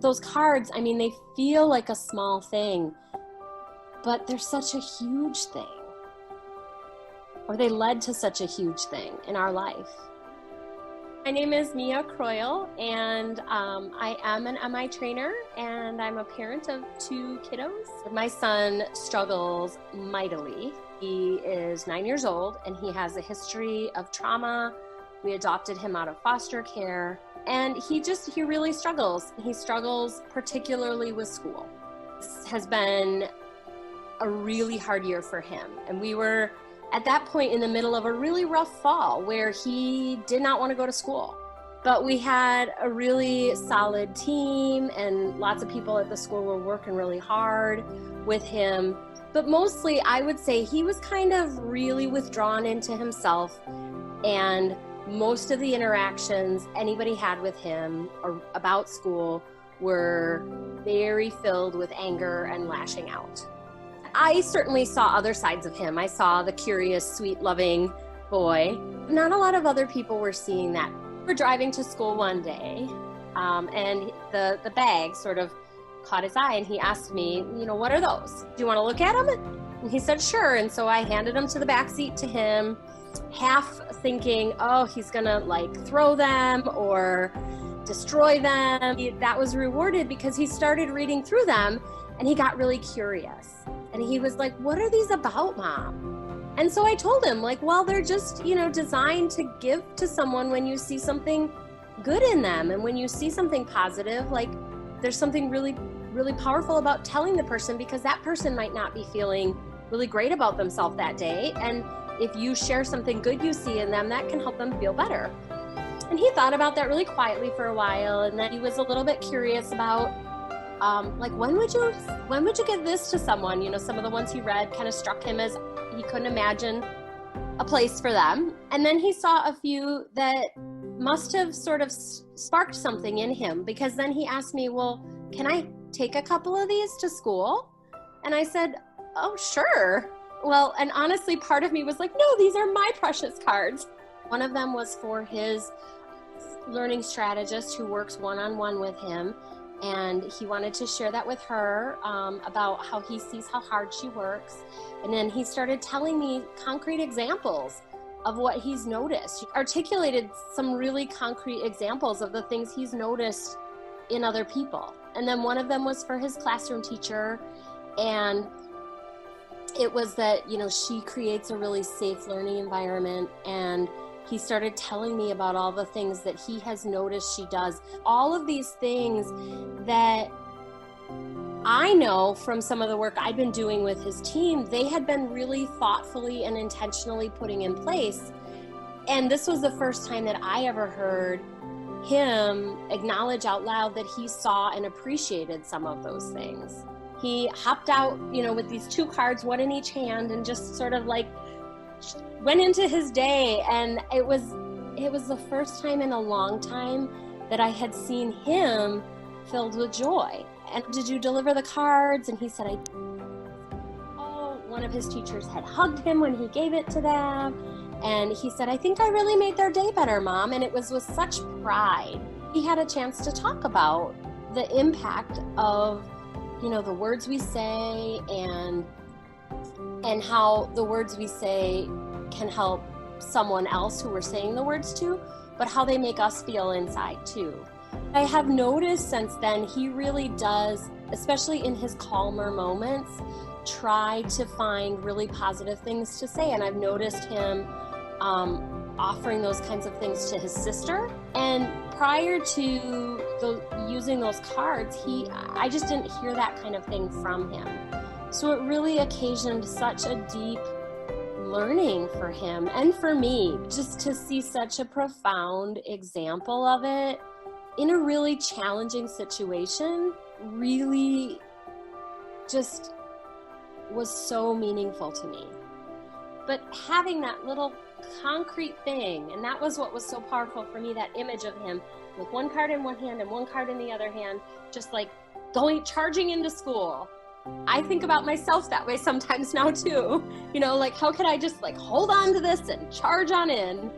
those cards, I mean, they feel like a small thing, but they're such a huge thing, or they led to such a huge thing in our life. My name is Mia Croyle, and I am an MI trainer, and I'm a parent of 2 kiddos. My son struggles mightily. He is 9 years old, and he has a history of trauma. We adopted him out of foster care, and he really struggles. He struggles particularly with school. This has been a really hard year for him, and we were at that point in the middle of a really rough fall where he did not want to go to school. But we had a really solid team, and lots of people at the school were working really hard with him. But mostly, I would say he was kind of really withdrawn into himself, and most of the interactions anybody had with him or about school were very filled with anger and lashing out. I certainly saw other sides of him. I saw the curious, sweet, loving boy. Not a lot of other people were seeing that. We're driving to school one day, and the bag sort of caught his eye, and he asked me, what are those? Do you want to look at them? And he said, sure. And so I handed them to the back seat to him, half thinking, oh, he's gonna throw them or destroy them. That was rewarded because he started reading through them, and he got really curious. And he was like, what are these about, Mom? And so I told him, well, they're just, designed to give to someone when you see something good in them. And when you see something positive, there's something really, really powerful about telling the person, because that person might not be feeling really great about themselves that day. And if you share something good you see in them, that can help them feel better. And he thought about that really quietly for a while. And then he was a little bit curious about, when would you give this to someone? Some of the ones he read kind of struck him as he couldn't imagine a place for them. And then he saw a few that must have sort of sparked something in him, because then he asked me, well, can I take a couple of these to school? And I said, oh, sure. Well, and honestly, part of me was like, no, these are my precious cards. One of them was for his learning strategist who works one-on-one with him. And he wanted to share that with her about how he sees how hard she works. And then he started telling me concrete examples of what he's noticed. He articulated some really concrete examples of the things he's noticed in other people. And then one of them was for his classroom teacher. And it was that, she creates a really safe learning environment. And he started telling me about all the things that he has noticed she does. All of these things that I know from some of the work I've been doing with his team, they had been really thoughtfully and intentionally putting in place. And this was the first time that I ever heard him acknowledge out loud that he saw and appreciated some of those things. He hopped out, with these 2 cards, one in each hand, and just sort of went into his day. And it was the first time in a long time that I had seen him filled with joy. And did you deliver the cards? And he said, I did. Oh, one of his teachers had hugged him when he gave it to them. And he said, I think I really made their day better, Mom. And it was with such pride. He had a chance to talk about the impact of, the words we say and how the words we say can help someone else who we're saying the words to, but how they make us feel inside too. I have noticed since then, he really does, especially in his calmer moments, try to find really positive things to say. And I've noticed him offering those kinds of things to his sister. And prior to using those cards, I just didn't hear that kind of thing from him. So it really occasioned such a deep learning for him and for me, just to see such a profound example of it in a really challenging situation, really just was so meaningful to me. But having that little concrete thing, and that was what was so powerful for me, that image of him with 1 card in one hand and 1 card in the other hand, just charging into school. I think about myself that way sometimes now too. How could I just hold on to this and charge on in?